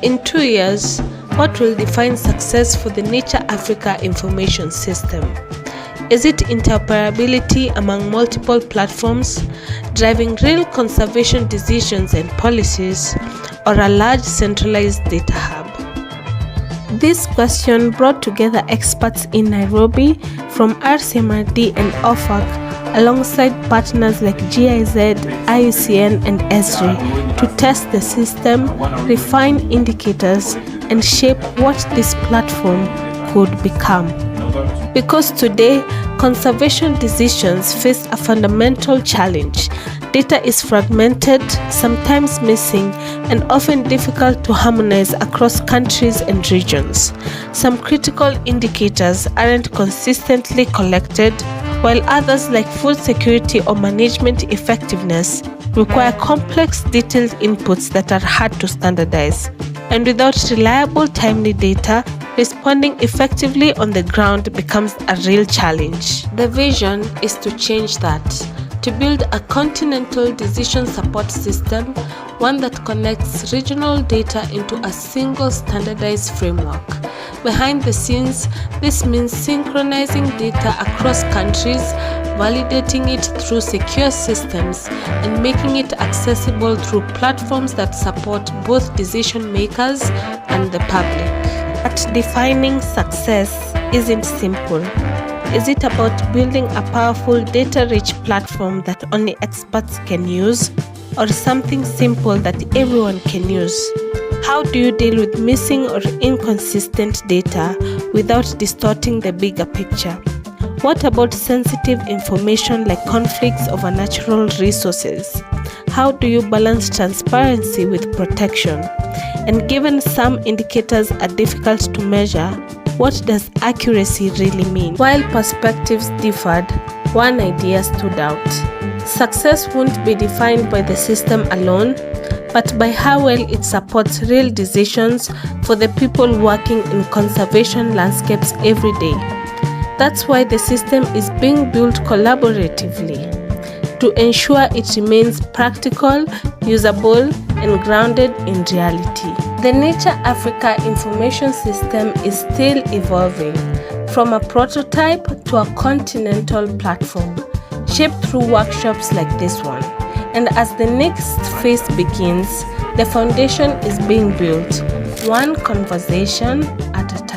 In 2 years, what will define success for the NaturAfrica information system? Is it interoperability among multiple platforms, driving real conservation decisions and policies, or a large centralized data hub? This question brought together experts in Nairobi from RCMRD and OFAC alongside partners like GIZ, IUCN and ESRI to test the system, refine indicators, and shape what this platform could become. Because today, conservation decisions face a fundamental challenge. Data is fragmented, sometimes missing, and often difficult to harmonize across countries and regions. Some critical indicators aren't consistently collected, while others like food security or management effectiveness require complex, detailed inputs that are hard to standardize. And without reliable, timely data, responding effectively on the ground becomes a real challenge. The vision is to change that, to build a continental decision support system, one that connects regional data into a single standardized framework. Behind the scenes, this means synchronizing data across countries, validating it through secure systems, and making it accessible through platforms that support both decision makers and the public. But defining success isn't simple. Is it about building a powerful data-rich platform that only experts can use, or something simple that everyone can use? How do you deal with missing or inconsistent data without distorting the bigger picture? What about sensitive information like conflicts over natural resources? How do you balance transparency with protection? And given some indicators are difficult to measure, what does accuracy really mean? While perspectives differed, one idea stood out. Success won't be defined by the system alone, but by how well it supports real decisions for the people working in conservation landscapes every day. That's why the system is being built collaboratively, to ensure it remains practical, usable, and grounded in reality. The NaturAfrica information system is still evolving, from a prototype to a continental platform, shaped through workshops like this one. And as the next phase begins, the foundation is being built, one conversation at a time.